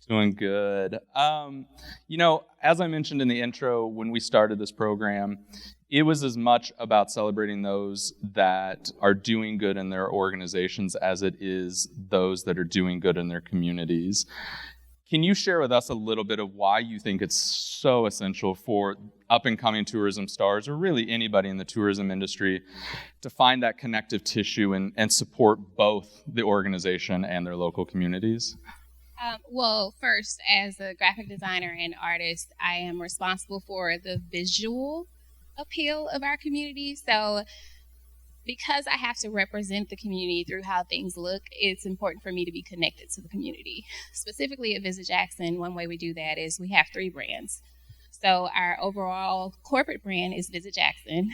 Doing good. As I mentioned in the intro, when we started this program, it was as much about celebrating those that are doing good in their organizations as it is those that are doing good in their communities. Can you share with us a little bit of why you think it's so essential for up-and-coming tourism stars, or really anybody in the tourism industry, to find that connective tissue and support both the organization and their local communities? Well, first, as a graphic designer and artist, I am responsible for the visual appeal of our community. So because I have to represent the community through how things look, it's important for me to be connected to the community. Specifically at Visit Jackson, one way we do that is we have 3 brands. So our overall corporate brand is Visit Jackson.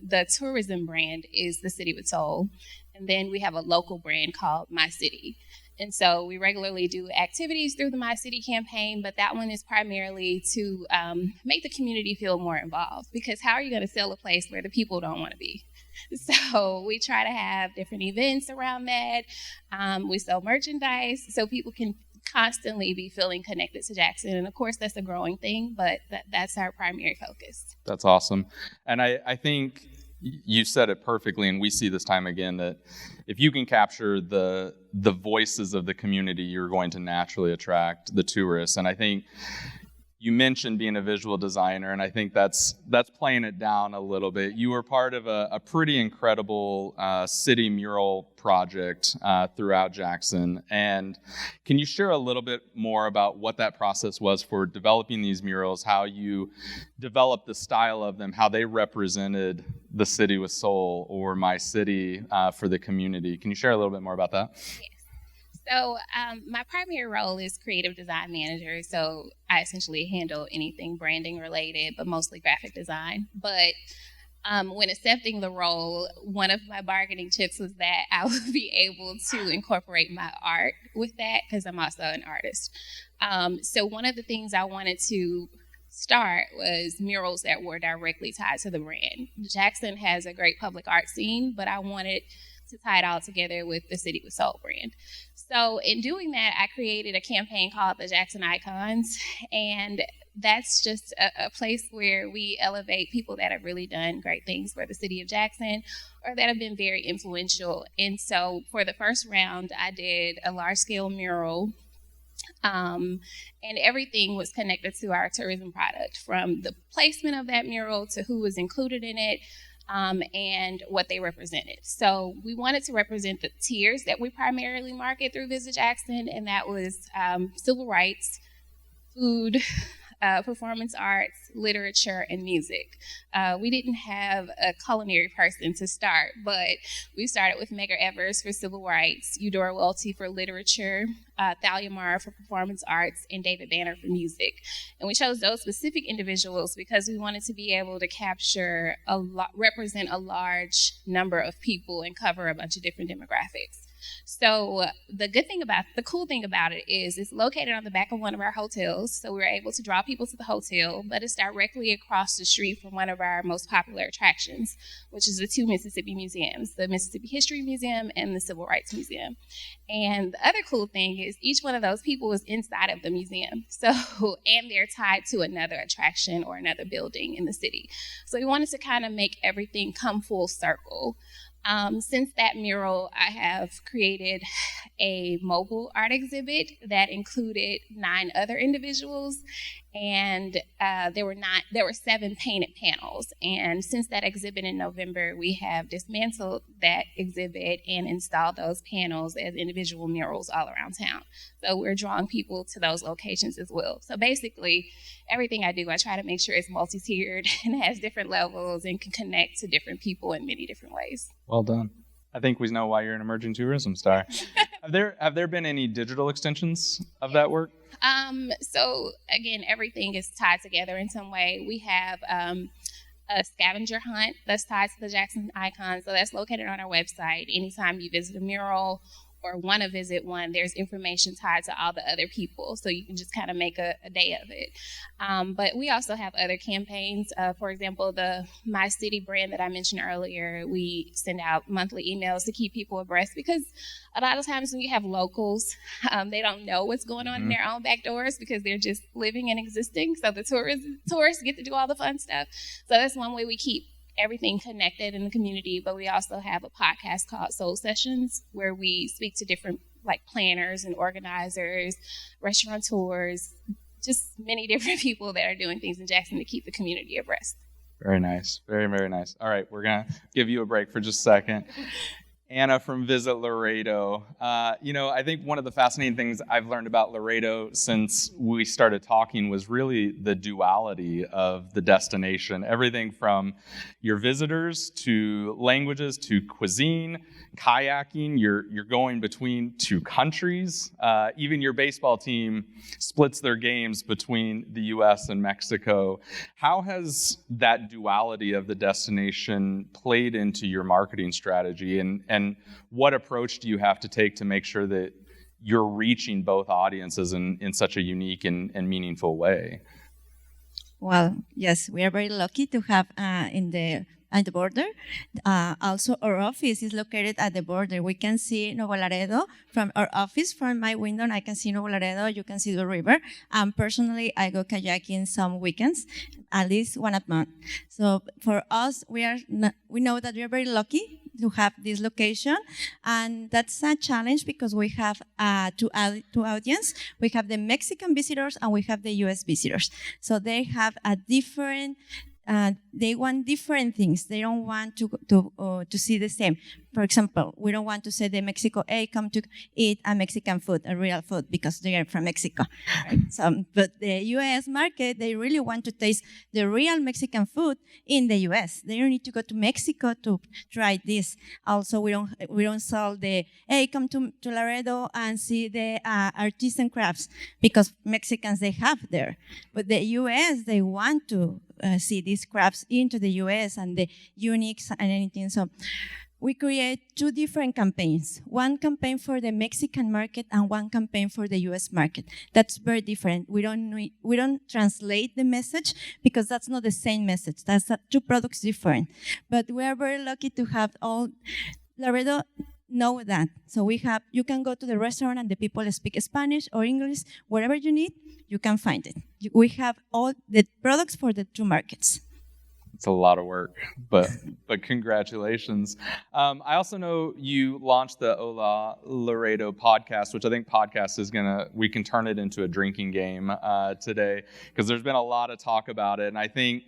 The tourism brand is The City with Soul. And then we have a local brand called My City. And so we regularly do activities through the My City campaign, but that one is primarily to make the community feel more involved. Because how are you going to sell a place where the people don't want to be? So we try to have different events around that. We sell merchandise so people can constantly be feeling connected to Jackson. And of course, that's a growing thing, but that's our primary focus. That's awesome. And I think you said it perfectly, and we see this time again that if you can capture the voices of the community, you're going to naturally attract the tourists. And I think you mentioned being a visual designer, and I think that's playing it down a little bit. You were part of a pretty incredible city mural project throughout Jackson. And can you share a little bit more about what that process was for developing these murals, how you developed the style of them, how they represented the City with Soul or My City for the community? Can you share a little bit more about that? Yes. So my primary role is creative design manager. So I essentially handle anything branding related, but mostly graphic design. But when accepting the role, one of my bargaining chips was that I would be able to incorporate my art with that, because I'm also an artist. So one of the things I wanted to start was murals that were directly tied to the brand. Jackson has a great public art scene, but I wanted to tie it all together with the City with Soul brand. So in doing that, I created a campaign called the Jackson Icons, and that's just a place where we elevate people that have really done great things for the city of Jackson or that have been very influential. And so for the first round, I did a large-scale mural, and everything was connected to our tourism product, from the placement of that mural to who was included in it, and what they represented. So we wanted to represent the tiers that we primarily market through Visit Jackson, and that was civil rights, food, performance arts, literature, and music. We didn't have a culinary person to start, but we started with Medgar Evers for civil rights, Eudora Welty for literature, Thalia Mara for performance arts, and David Banner for music. And we chose those specific individuals because we wanted to be able to capture represent a large number of people and cover a bunch of different demographics. So the cool thing about it is it's located on the back of one of our hotels. So we were able to draw people to the hotel, but it's directly across the street from one of our most popular attractions, which is the 2 Mississippi museums, the Mississippi History Museum and the Civil Rights Museum. And the other cool thing is each one of those people was inside of the museum. So, and they're tied to another attraction or another building in the city. So we wanted to kind of make everything come full circle. Since that mural, I have created a mobile art exhibit that included 9 other individuals, and there were 7 painted panels. And since that exhibit in November, we have dismantled that exhibit and installed those panels as individual murals all around town. So we're drawing people to those locations as well. So basically, everything I do, I try to make sure it's multi-tiered and has different levels and can connect to different people in many different ways. Well done. I think we know why you're an emerging tourism star. Have there been any digital extensions of that work? So again, everything is tied together in some way. We have a scavenger hunt that's tied to the Jackson Icon. So that's located on our website. Anytime you visit a mural or want to visit one, there's information tied to all the other people. So you can just kind of make a day of it. But we also have other campaigns. For example, the My City brand that I mentioned earlier, we send out monthly emails to keep people abreast, because a lot of times when you have locals, they don't know what's going on in their own back doors because they're just living and existing. So the tourists get to do all the fun stuff. So that's one way we keep everything connected in the community. But we also have a podcast called Soul Sessions, where we speak to different planners and organizers, restaurateurs, just many different people that are doing things in Jackson to keep the community abreast. Very nice. Very, very nice. All right, we're going to give you a break for just a second. Anna from Visit Laredo. I think one of the fascinating things I've learned about Laredo since we started talking was really the duality of the destination. Everything from your visitors to languages to cuisine, kayaking. You're going between two countries. Even your baseball team splits their games between the U.S. and Mexico. How has that duality of the destination played into your marketing strategy, and what approach do you have to take to make sure that you're reaching both audiences in such a unique and meaningful way? Well, yes, we are very lucky to have at the border. Also, our office is located at the border. We can see Nuevo Laredo from our office. From my window, I can see Nuevo Laredo. You can see the river. Personally, I go kayaking some weekends, at least one a month. So for us, we know that we are very lucky to have this location, and that's a challenge because we have two audience. We have the Mexican visitors and we have the U.S. visitors. So they have a different. They want different things. They don't want to see the same. For example, we don't want to say the Mexico, hey, come to eat a Mexican food, a real food, because they are from Mexico. Right? But the U.S. market, they really want to taste the real Mexican food in the U.S. They don't need to go to Mexico to try this. Also, we don't sell the, hey, come to Laredo and see the artisan crafts, because Mexicans, they have there. But the U.S., they want to see these crafts into the U.S. and the uniques and anything. So we create two different campaigns. One campaign for the Mexican market and one campaign for the U.S. market. That's very different. We don't translate the message because that's not the same message. That's two products different. But we are very lucky to have all Laredo know that. So you can go to the restaurant and the people speak Spanish or English, whatever you need, you can find it. We have all the products for the two markets. It's a lot of work, but congratulations. I also know you launched the Hola Laredo podcast, which I think podcast is we can turn it into a drinking game today, because there's been a lot of talk about it. And I think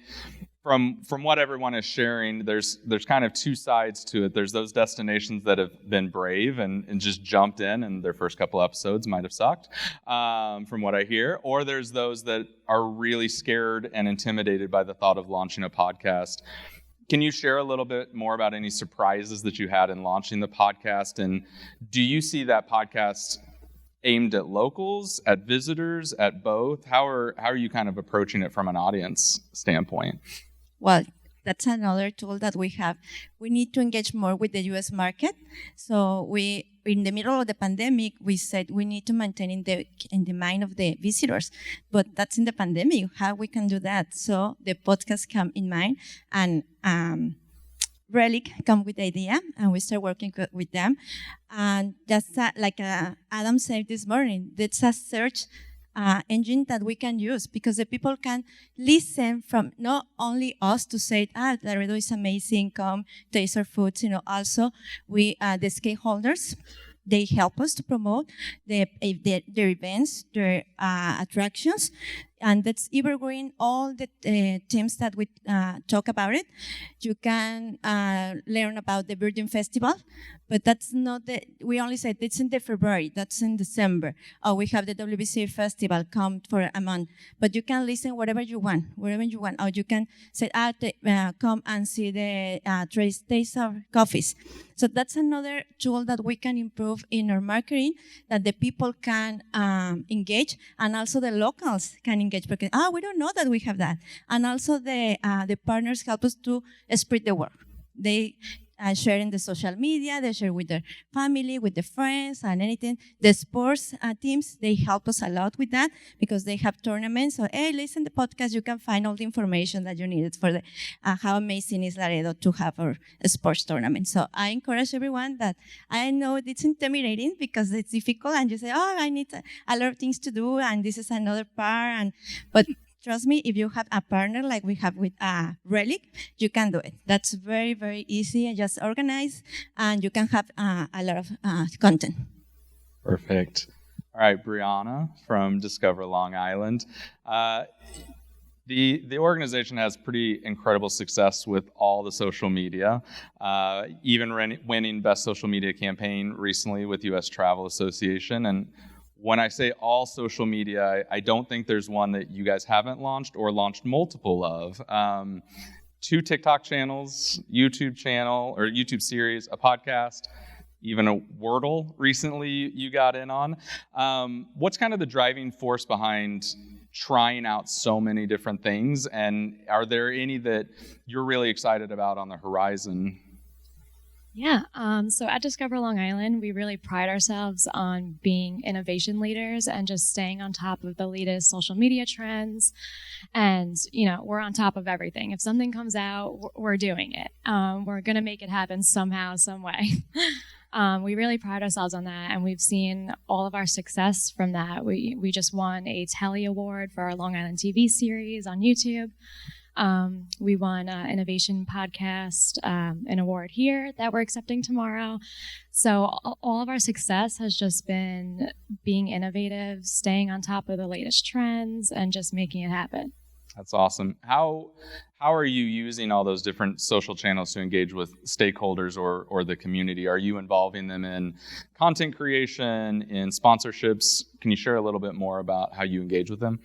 from what everyone is sharing, there's kind of two sides to it. There's those destinations that have been brave and just jumped in, and their first couple episodes might have sucked, from what I hear. Or there's those that are really scared and intimidated by the thought of launching a podcast. Can you share a little bit more about any surprises that you had in launching the podcast? And do you see that podcast aimed at locals, at visitors, at both? How are you kind of approaching it from an audience standpoint? Well, that's another tool that we have. We need to engage more with the U.S. market. So in the middle of the pandemic, we said we need to maintain in the mind of the visitors. But that's in the pandemic. How we can do that? So the podcast come in mind, and Relic come with the idea, and we start working with them. And that's like Adam said this morning, that's a search engine that we can use, because the people can listen from not only us to say, Laredo is amazing, come taste our foods. Also we the stakeholders, they help us to promote their events, their attractions, and that's evergreen. All the teams that we talk about it. You can learn about the Virgin Festival, but that's not we only said it's in February, that's in December. Oh, we have the WBC Festival, come for a month. But you can listen wherever you want. Or you can say, come and see the taste of coffees. So that's another tool that we can improve in our marketing, that the people can engage, and also the locals can engage, because we don't know that we have that. And also the partners help us to spread the word. They share in the social media, they share with their family, with the friends, and anything. The sports teams, they help us a lot with that because they have tournaments. So, hey, listen to the podcast. You can find all the information that you needed for the how amazing is Laredo to have our sports tournament. So I encourage everyone that I know it's intimidating because it's difficult, and you say, oh, I need a lot of things to do, and this is another part, but trust me, if you have a partner like we have with Relic, you can do it. That's very, very easy and just organize, and you can have a lot of content. Perfect. All right, Brianna from Discover Long Island. The organization has pretty incredible success with all the social media, even winning Best Social Media Campaign recently with U.S. Travel Association. And when I say all social media, I don't think there's one that you guys haven't launched or launched multiple of. 2 TikTok channels, YouTube channel, or YouTube series, a podcast, even a Wordle recently you got in on. What's kind of the driving force behind trying out so many different things? And are there any that you're really excited about on the horizon? Yeah, so at Discover Long Island, we really pride ourselves on being innovation leaders and just staying on top of the latest social media trends. And, we're on top of everything. If something comes out, we're doing it. We're going to make it happen somehow, some way. We really pride ourselves on that, and we've seen all of our success from that. We just won a Telly Award for our Long Island TV series on YouTube. We won Innovation Podcast, an award here that we're accepting tomorrow. So all of our success has just been being innovative, staying on top of the latest trends, and just making it happen. That's awesome. How are you using all those different social channels to engage with stakeholders or the community? Are you involving them in content creation, in sponsorships? Can you share a little bit more about how you engage with them?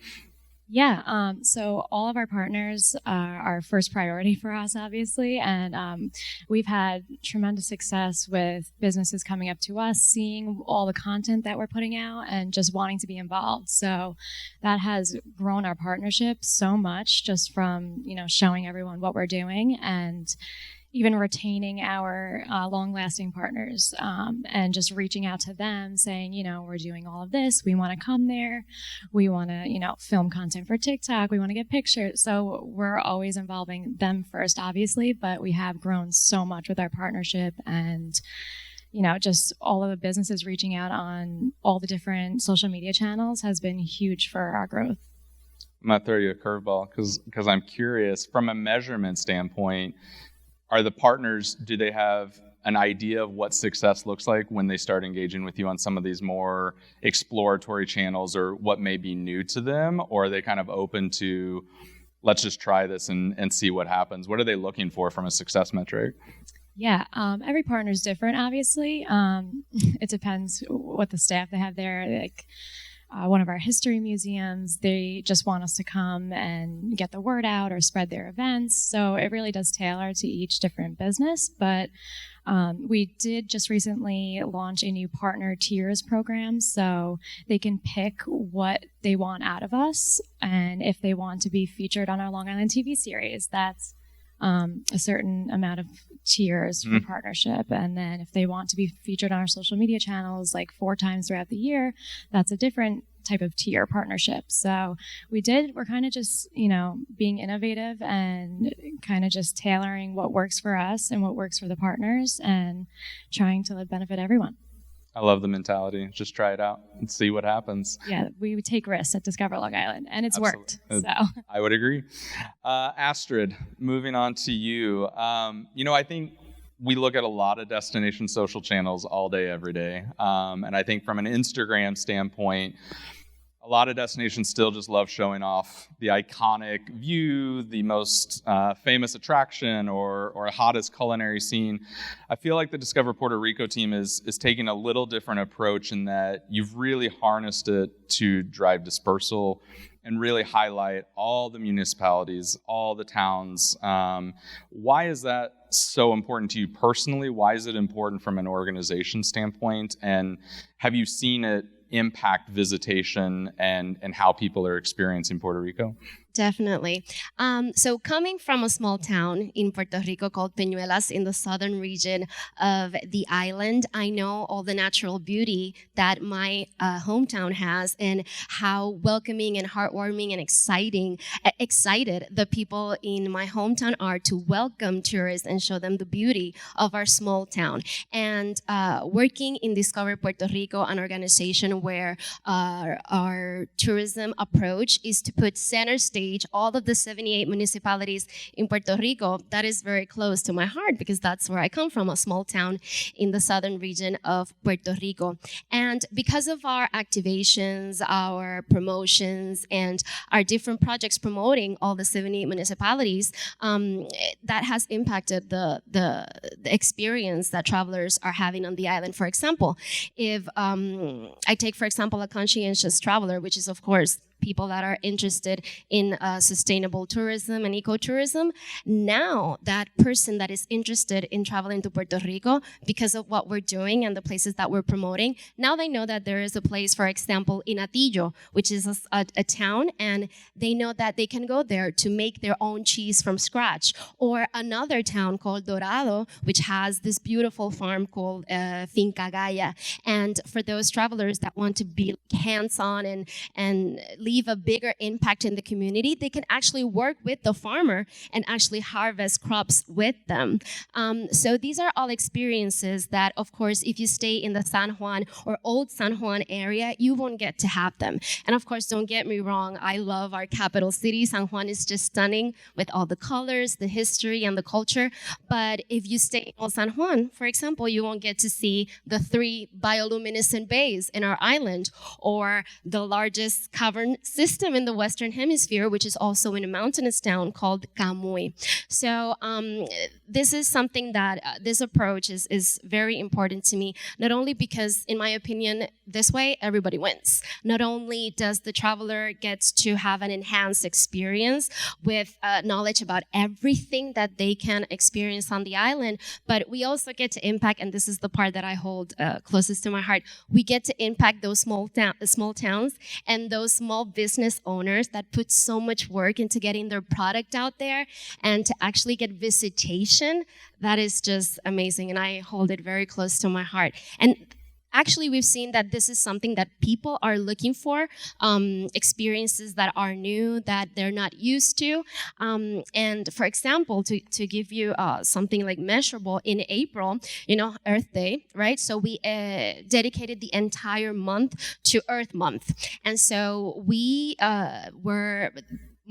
Yeah, so all of our partners are our first priority for us, obviously, and we've had tremendous success with businesses coming up to us, seeing all the content that we're putting out, and just wanting to be involved. So that has grown our partnership so much, just from showing everyone what we're doing and even retaining our long-lasting partners and just reaching out to them saying, we're doing all of this. We want to come there. We want to, film content for TikTok. We want to get pictures. So we're always involving them first, obviously, but we have grown so much with our partnership, and just all of the businesses reaching out on all the different social media channels has been huge for our growth. I'm going to throw you a curveball because I'm curious, from a measurement standpoint, are the partners, do they have an idea of what success looks like when they start engaging with you on some of these more exploratory channels, or what may be new to them? Or are they kind of open to, let's just try this and see what happens? What are they looking for from a success metric? Yeah, every partner is different, obviously. It depends what the staff they have there. Like, one of our history museums, they just want us to come and get the word out or spread their events. So it really does tailor to each different business. But we did just recently launch a new partner tiers program. So they can pick what they want out of us. And if they want to be featured on our Long Island TV series, that's a certain amount of tiers for partnership. And then if they want to be featured on our social media channels like 4 times throughout the year, that's a different type of tier partnership. So we're kind of just, being innovative and kind of just tailoring what works for us and what works for the partners and trying to benefit everyone. I love the mentality. Just try it out and see what happens. Yeah, we would take risks at Discover Long Island, and it's worked. So I would agree. Astrid, moving on to you. I think we look at a lot of destination social channels all day, every day. And I think from an Instagram standpoint, a lot of destinations still just love showing off the iconic view, the most famous attraction, or hottest culinary scene. I feel like the Discover Puerto Rico team is taking a little different approach in that you've really harnessed it to drive dispersal and really highlight all the municipalities, all the towns. Why is that so important to you personally? Why is it important from an organization standpoint? And have you seen it impact visitation and how people are experiencing Puerto Rico? Definitely. So coming from a small town in Puerto Rico called Peñuelas in the southern region of the island, I know all the natural beauty that my hometown has and how welcoming and heartwarming and excited the people in my hometown are to welcome tourists and show them the beauty of our small town. And working in Discover Puerto Rico, an organization where our tourism approach is to put center stage all of the 78 municipalities in Puerto Rico, that is very close to my heart because that's where I come from, a small town in the southern region of Puerto Rico. And because of our activations, our promotions, and our different projects promoting all the 78 municipalities, that has impacted the experience that travelers are having on the island. For example, if I take, for example, a conscientious traveler, which is, of course, people that are interested in sustainable tourism and ecotourism. Now, that person that is interested in traveling to Puerto Rico, because of what we're doing and the places that we're promoting, now they know that there is a place, for example, in Atillo, which is a town, and they know that they can go there to make their own cheese from scratch. Or another town called Dorado, which has this beautiful farm called Finca Gaia. And for those travelers that want to be hands-on and leave a bigger impact in the community, they can actually work with the farmer and actually harvest crops with them. So these are all experiences that, of course, if you stay in the San Juan or old San Juan area, you won't get to have them. And of course, don't get me wrong, I love our capital city. San Juan is just stunning with all the colors, the history, and the culture. But if you stay in old San Juan, for example, you won't get to see the 3 bioluminescent bays in our island, or the largest cavern system in the Western Hemisphere, which is also in a mountainous town called Camuy. So this is something that this approach is very important to me, not only because, in my opinion, this way everybody wins. Not only does the traveler get to have an enhanced experience with knowledge about everything that they can experience on the island, but we also get to impact, and this is the part that I hold closest to my heart, we get to impact those small towns and those small business owners that put so much work into getting their product out there, and to actually get visitation. That is just amazing, and I hold it very close to my heart. And actually, we've seen that this is something that people are looking for, experiences that are new, that they're not used to. And for example, to give you something like measurable, in April, Earth Day, right? So we dedicated the entire month to Earth Month. And so we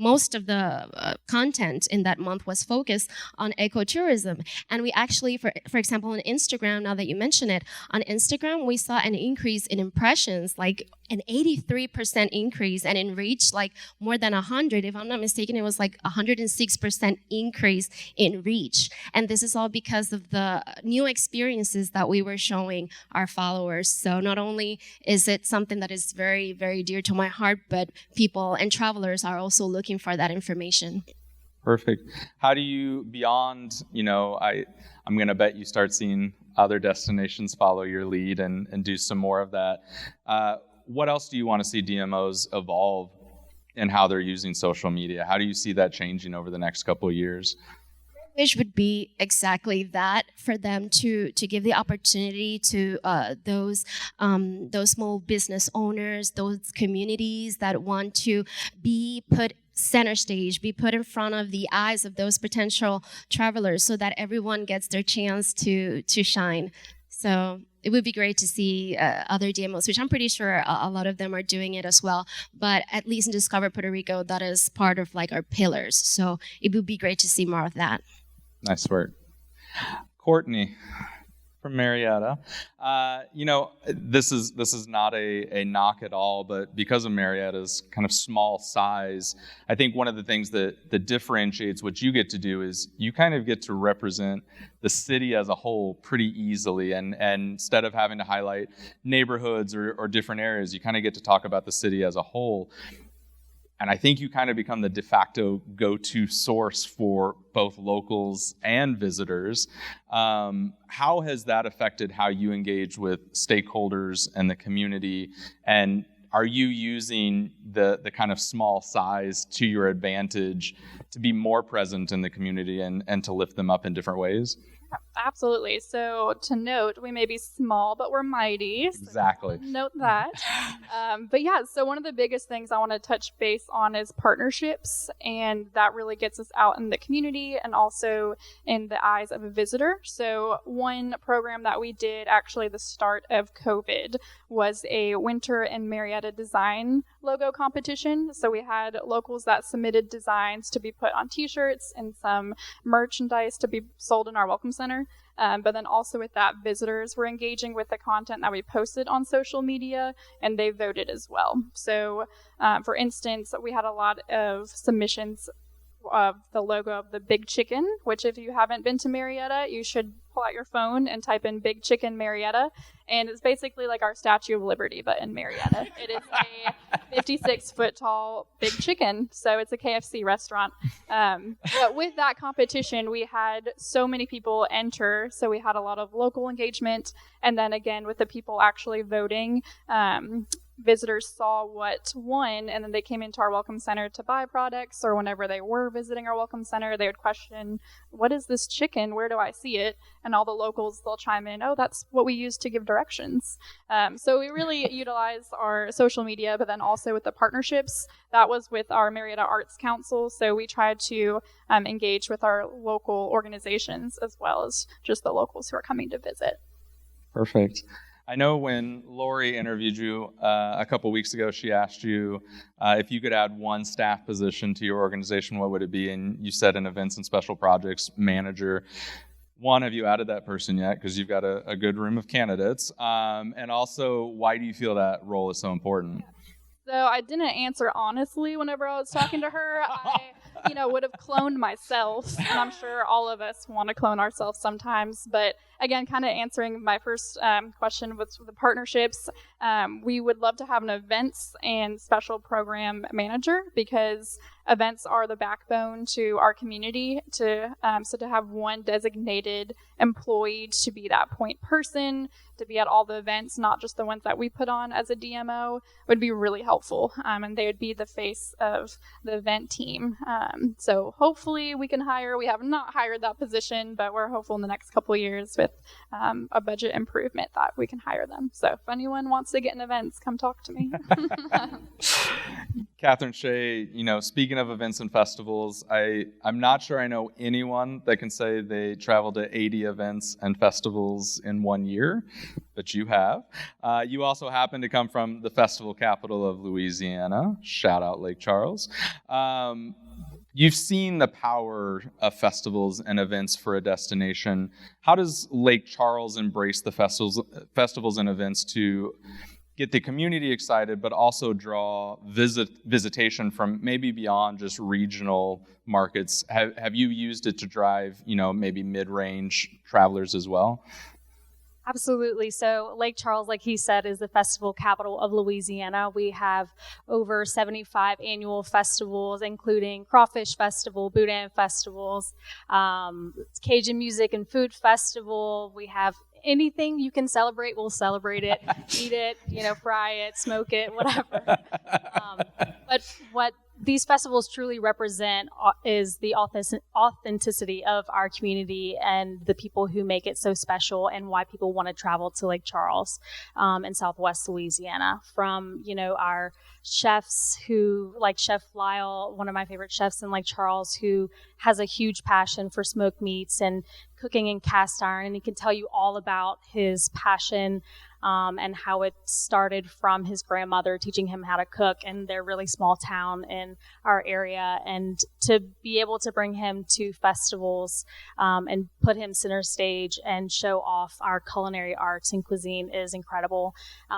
most of the content in that month was focused on ecotourism. And we actually, for example, on Instagram, now that you mention it, on Instagram, we saw an increase in impressions, like an 83% increase, and in reach, like more than 100. If I'm not mistaken, it was like 106% increase in reach. And this is all because of the new experiences that we were showing our followers. So not only is it something that is very, very dear to my heart, but people and travelers are also looking for that information. Perfect. How do you, beyond, I'm going to bet you start seeing other destinations follow your lead and do some more of that. What else do you want to see DMOs evolve in how they're using social media? How do you see that changing over the next couple of years? Wish would be exactly that, for them to give the opportunity to those small business owners, those communities that want to be put center stage, be put in front of the eyes of those potential travelers, so that everyone gets their chance to shine. So it would be great to see other DMOs, which I'm pretty sure a lot of them are doing it as well. But at least in Discover Puerto Rico, that is part of like our pillars. So it would be great to see more of that. Nice work. Courtney from Marietta. This is not a knock at all, but because of Marietta's kind of small size, I think one of the things that differentiates what you get to do is you kind of get to represent the city as a whole pretty easily. And instead of having to highlight neighborhoods or different areas, you kind of get to talk about the city as a whole. And I think you kind of become the de facto go-to source for both locals and visitors. How has that affected how you engage with stakeholders and the community? And are you using the kind of small size to your advantage to be more present in the community and to lift them up in different ways? Absolutely. So to note, we may be small, but we're mighty. So Exactly. note that. But yeah, so one of the biggest things I want to touch base on is partnerships. And that really gets us out in the community and also in the eyes of a visitor. So one program that we did actually the start of COVID was a winter in Marietta design logo competition. So we had locals that submitted designs to be put on t-shirts and some merchandise to be sold in our welcome center. But then also with that, visitors were engaging with the content that we posted on social media, and they voted as well. So for instance, we had a lot of submissions of the logo of the Big Chicken, which if you haven't been to Marietta, you should pull out your phone and type in Big Chicken Marietta. And it's basically like our Statue of Liberty, but in Marietta. It is a 56-foot tall big chicken. So it's a KFC restaurant. But with that competition, we had so many people enter. So we had a lot of local engagement. And then again, with the people actually voting, visitors saw what won, and then they came into our welcome center to buy products, or whenever they were visiting our welcome center, they would question, what is this chicken? Where do I see it? And all the locals, they'll chime in, oh, that's what we use to give directions. So we really utilize our social media, but then also with the partnerships. That was with our Marietta Arts Council. So we tried to engage with our local organizations as well as just the locals who are coming to visit. Perfect. I know when Lori interviewed you a couple weeks ago, she asked you if you could add one staff position to your organization, what would it be? And you said an events and special projects manager. One, have you added that person yet? Because you've got a good room of candidates. And also, why do you feel that role is so important? So I didn't answer honestly whenever I was talking to her. I would have cloned myself, and I'm sure all of us want to clone ourselves sometimes. But again, kind of answering my first question with the partnerships, we would love to have an events and special program manager, because events are the backbone to our community. So to have one designated employee to be that point person, to be at all the events, not just the ones that we put on as a DMO, would be really helpful. And they would be the face of the event team. So hopefully we can hire. We have not hired that position, but we're hopeful in the next couple of years with a budget improvement that we can hire them. So if anyone wants to get in events, come talk to me. Catherine Shea, speaking of events and festivals, I'm not sure I know anyone that can say they traveled to 80 events and festivals in 1 year, but you have. You also happen to come from the festival capital of Louisiana. Shout out Lake Charles. You've seen the power of festivals and events for a destination. How does Lake Charles embrace the festivals and events to get the community excited, but also draw visitation from maybe beyond just regional markets? Have you used it to drive, maybe mid-range travelers as well? Absolutely. So Lake Charles, like he said, is the festival capital of Louisiana. We have over 75 annual festivals, including Crawfish Festival, Boudin Festivals, Cajun Music and Food Festival. We have anything you can celebrate, we'll celebrate it, eat it, fry it, smoke it, whatever. But what these festivals truly represent is the authenticity of our community and the people who make it so special, and why people want to travel to Lake Charles in Southwest Louisiana. From, our chefs who, like Chef Lyle, one of my favorite chefs in Lake Charles, who has a huge passion for smoked meats and cooking in cast iron, and he can tell you all about his passion and how it started from his grandmother teaching him how to cook in their really small town in our area. And to be able to bring him to festivals and put him center stage and show off our culinary arts and cuisine is incredible.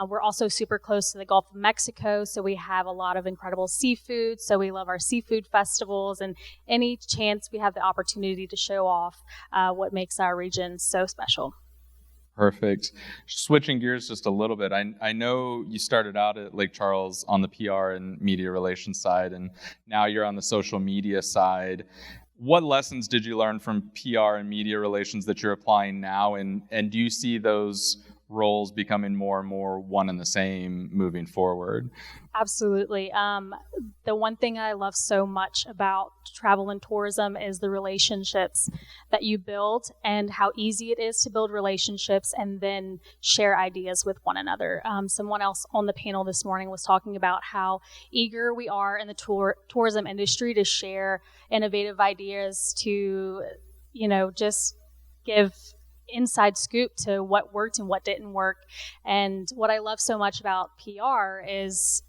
We're also super close to the Gulf of Mexico, so we have a lot of incredible seafood. So we love our seafood festivals, and any chance we have the opportunity to show off what makes our region so special. Perfect. Switching gears just a little bit, I know you started out at Lake Charles on the PR and media relations side, and now you're on the social media side. What lessons did you learn from PR and media relations that you're applying now, and do you see those roles becoming more and more one and the same moving forward? Absolutely. The one thing I love so much about travel and tourism is the relationships that you build and how easy it is to build relationships and then share ideas with one another. Someone else on the panel this morning was talking about how eager we are in the tourism industry to share innovative ideas, to, just give inside scoop to what worked and what didn't work. And what I love so much about PR is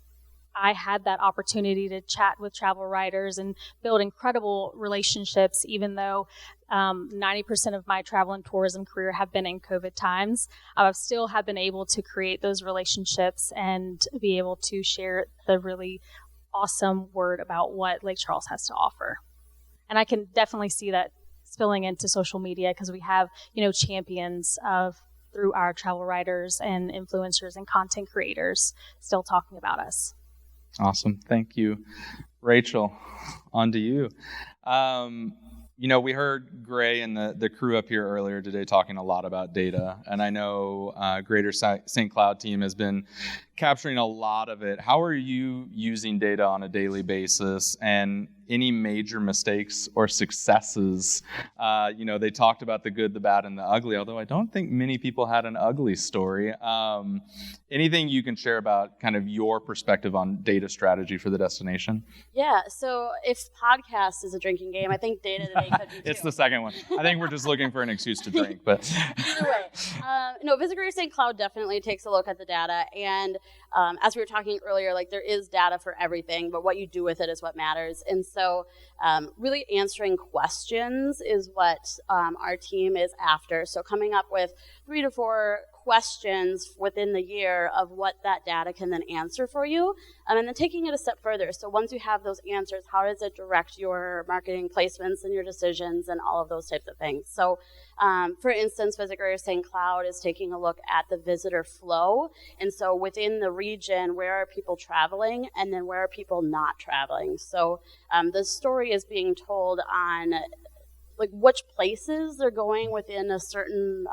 I had that opportunity to chat with travel writers and build incredible relationships, even though 90% of my travel and tourism career have been in COVID times. I still have been able to create those relationships and be able to share the really awesome word about what Lake Charles has to offer. And I can definitely see that spilling into social media because we have, champions through our travel writers and influencers and content creators still talking about us. Awesome. Thank you. Rachel, on to you. We heard Gray and the crew up here earlier today talking a lot about data, and I know Greater St. Cloud team has been capturing a lot of it. How are you using data on a daily basis, and any major mistakes or successes? They talked about the good, the bad, and the ugly, although I don't think many people had an ugly story. Anything you can share about kind of your perspective on data strategy for the destination? Yeah, so if podcast is a drinking game, I think data today could be too. It's the second one. I think we're just looking for an excuse to drink, but either way. Visit Greater St. Cloud definitely takes a look at the data, and as we were talking earlier, there is data for everything, but what you do with it is what matters. And so really answering questions is what our team is after. So coming up with 3 to 4 questions within the year of what that data can then answer for you, and then taking it a step further. So once you have those answers, how does it direct your marketing placements and your decisions and all of those types of things? So for instance, Visit Greater St. Cloud is taking a look at the visitor flow. And so within the region, where are people traveling, and then where are people not traveling? So the story is being told on which places they're going within a certain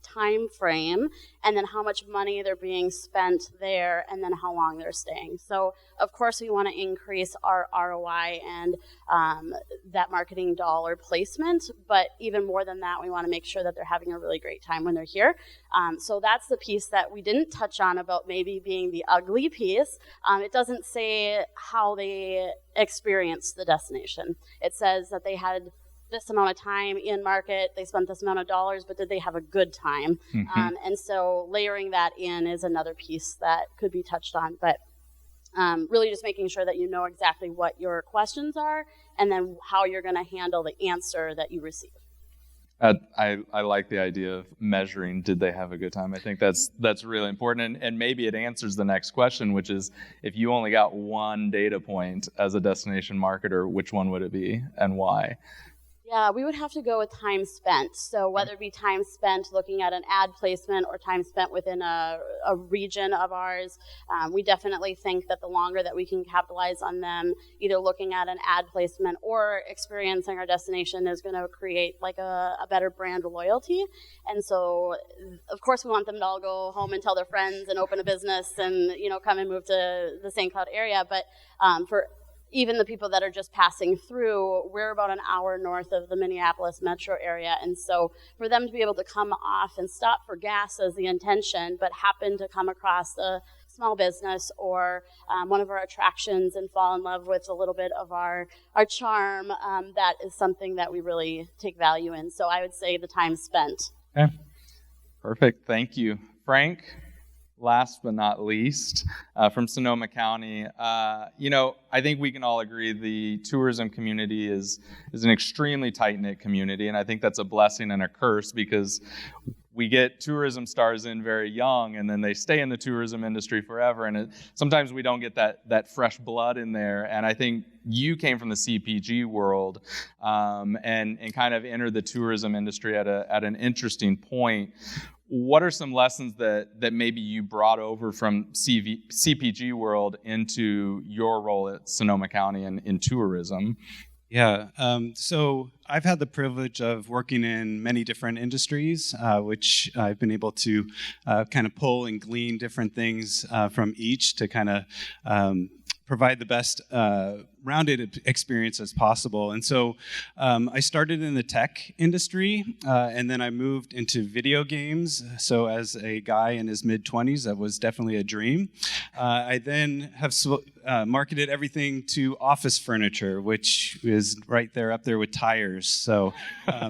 time frame, and then how much money they're being spent there, and then how long they're staying. So of course we want to increase our ROI and that marketing dollar placement, but even more than that, we want to make sure that they're having a really great time when they're here. So that's the piece that we didn't touch on about maybe being the ugly piece. It doesn't say how they experienced the destination. It says that they had this amount of time in market, they spent this amount of dollars, but did they have a good time? Mm-hmm. And so layering that in is another piece that could be touched on, but really just making sure that you know exactly what your questions are and then how you're going to handle the answer that you receive. I like the idea of measuring, did they have a good time? I think that's really important, and maybe it answers the next question, which is, if you only got one data point as a destination marketer, which one would it be and why? Yeah, we would have to go with time spent. So whether it be time spent looking at an ad placement or time spent within a region of ours, we definitely think that the longer that we can capitalize on them, either looking at an ad placement or experiencing our destination, is going to create a better brand loyalty. And so, of course, we want them to all go home and tell their friends and open a business and, come and move to the St. Cloud area. But for even the people that are just passing through, we're about an hour north of the Minneapolis metro area. And so for them to be able to come off and stop for gas as the intention, but happen to come across a small business or one of our attractions and fall in love with a little bit of our charm, that is something that we really take value in. So I would say the time spent. Okay, perfect. Thank you. Frank? Last but not least, from Sonoma County, I think we can all agree the tourism community is an extremely tight-knit community, and I think that's a blessing and a curse because we get tourism stars in very young, and then they stay in the tourism industry forever, and sometimes we don't get that fresh blood in there. And I think you came from the CPG world and kind of entered the tourism industry at an interesting point. What are some lessons that maybe you brought over from CPG world into your role at Sonoma County and in tourism? Yeah, so I've had the privilege of working in many different industries, which I've been able to kind of pull and glean different things from each to kind of provide the best rounded experience as possible. And so I started in the tech industry, and then I moved into video games. So as a guy in his mid-20s, that was definitely a dream. I then have marketed everything to office furniture, which is right there up there with tires. So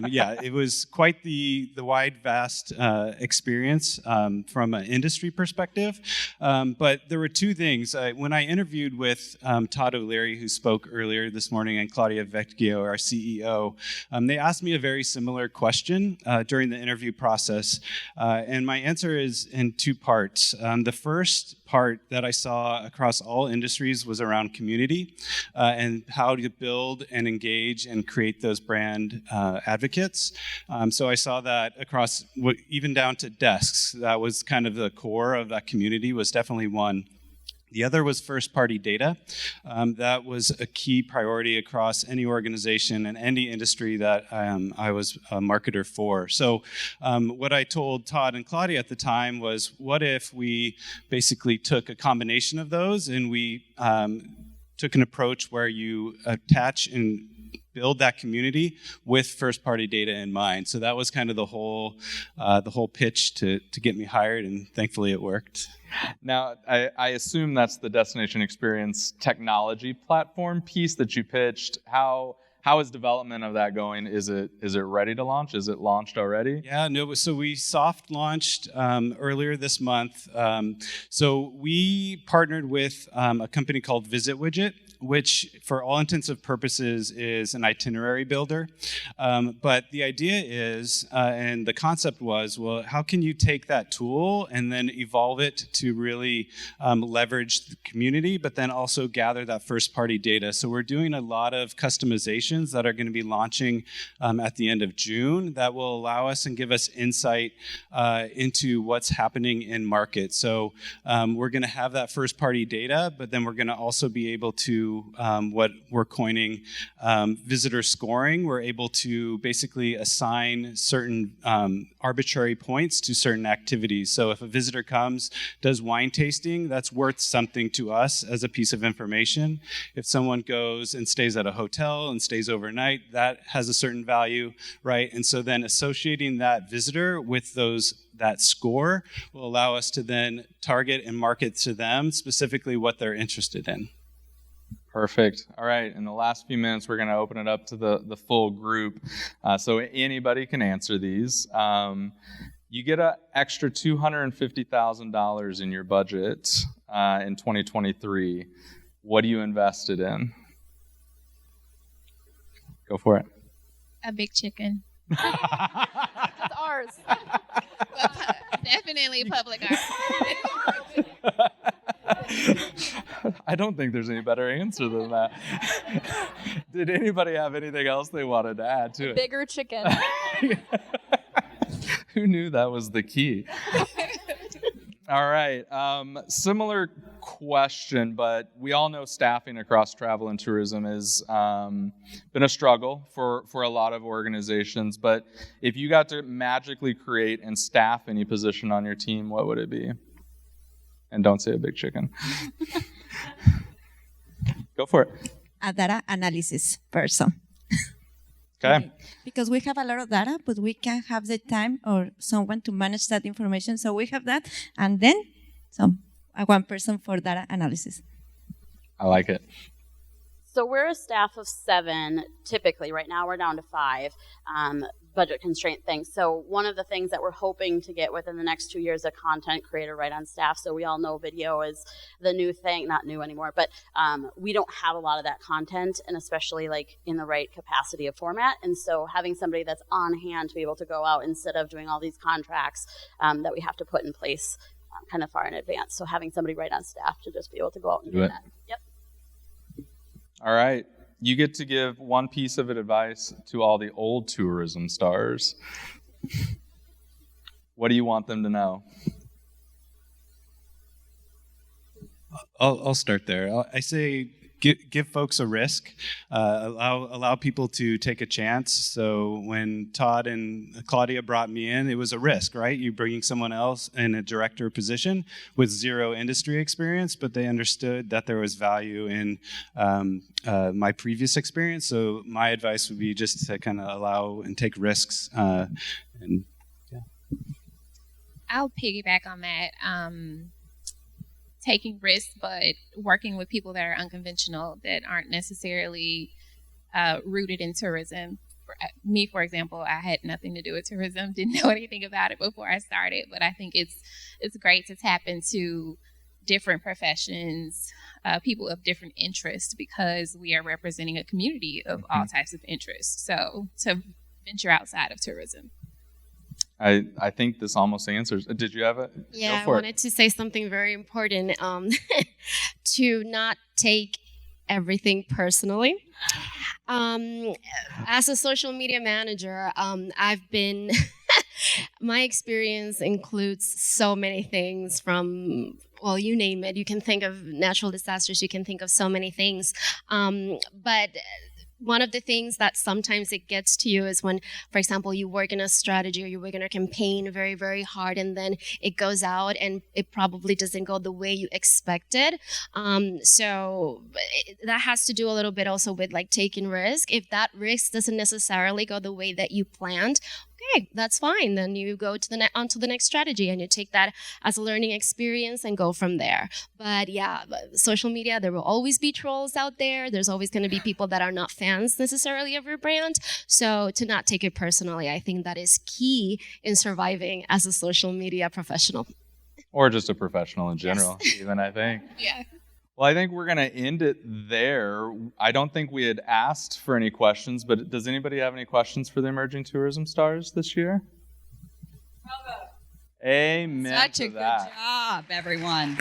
yeah, it was quite the wide, vast experience from an industry perspective. But there were two things. When I interviewed with Todd O'Leary, who spoke earlier this morning, and Claudia Vecchio, our CEO, they asked me a very similar question during the interview process. And my answer is in two parts. The first part that I saw across all industries was around community and how to build and engage and create those brand advocates. So I saw that across, even down to desks. That was kind of the core of that community, was definitely one. The other was first-party data. That was a key priority across any organization and any industry that I was a marketer for. So what I told Todd and Claudia at the time was, what if we basically took a combination of those and we took an approach where you attach and build that community with first-party data in mind. So that was kind of the whole pitch to get me hired, and thankfully it worked. Now, I assume that's the destination experience technology platform piece that you pitched. How is development of that going? Is it ready to launch? Is it launched already? Yeah, no. So we soft launched earlier this month. So we partnered with a company called Visit Widget, which for all intents and purposes is an itinerary builder. But the idea is, and the concept was, well, how can you take that tool and then evolve it to really leverage the community, but then also gather that first-party data? So we're doing a lot of customizations that are going to be launching at the end of June that will allow us and give us insight into what's happening in market. So we're going to have that first-party data, but then we're going to also be able to what we're coining visitor scoring. We're able to basically assign certain arbitrary points to certain activities. So if a visitor comes, does wine tasting, that's worth something to us as a piece of information. If someone goes and stays at a hotel and stays overnight, that has a certain value, right? And so then associating that visitor with that score will allow us to then target and market to them specifically what they're interested in. Perfect. All right. In the last few minutes, we're going to open it up to the full group. So anybody can answer these. You get an extra $250,000 in your budget in 2023. What do you invest it in? Go for it. A big chicken. That's ours. Definitely public art. I don't think there's any better answer than that. Did anybody have anything else they wanted to add to it? Bigger chicken. Who knew that was the key? All right. Similar question, but we all know staffing across travel and tourism has been a struggle for a lot of organizations. But if you got to magically create and staff any position on your team, what would it be? And don't say a big chicken. Go for it. A data analysis person. Okay. Because we have a lot of data, but we can't have the time or someone to manage that information. So we have that, and then one person for data analysis. I like it. So we're a staff of 7 typically. Right now we're down to 5. Budget constraint things. So one of the things that we're hoping to get within the next 2 years, a content creator right on staff. So we all know video is the new thing, not new anymore, but we don't have a lot of that content, and especially like in the right capacity of format. And so having somebody that's on hand to be able to go out instead of doing all these contracts that we have to put in place kind of far in advance. So having somebody right on staff to just be able to go out and do that. Yep. All right. You get to give one piece of advice to all the old tourism stars. What do you want them to know? I'll start there. I say give folks a risk, allow people to take a chance. So when Todd and Claudia brought me in, it was a risk, right? You bringing someone else in a director position with zero industry experience, but they understood that there was value in my previous experience. So my advice would be just to kind of allow and take risks. And yeah, I'll piggyback on that. Taking risks, but working with people that are unconventional, that aren't necessarily rooted in tourism. Me, for example, I had nothing to do with tourism, didn't know anything about it before I started, but I think it's great to tap into different professions, people of different interests, because we are representing a community of all types of interests. So to venture outside of tourism. I think this almost answers. Did you have it? Yeah, I wanted to say something very important, to not take everything personally. As a social media manager, I've been, my experience includes so many things from, well, you name it. You can think of natural disasters, you can think of so many things. But one of the things that sometimes it gets to you is when, for example, you work in a strategy or you work in a campaign very, very hard, and then it goes out and it probably doesn't go the way you expected. So that has to do a little bit also with like taking risk. If that risk doesn't necessarily go the way that you planned, okay, that's fine. Then you go to onto the next strategy and you take that as a learning experience and go from there. But yeah, social media, there will always be trolls out there. There's always going to be people that are not fans necessarily of your brand. So to not take it personally, I think that is key in surviving as a social media professional. Or just a professional in general, even, I think. Yeah. Well, I think we're going to end it there. I don't think we had asked for any questions, but does anybody have any questions for the emerging tourism stars this year? Bravo. Amen. Such to a good that. job, everyone.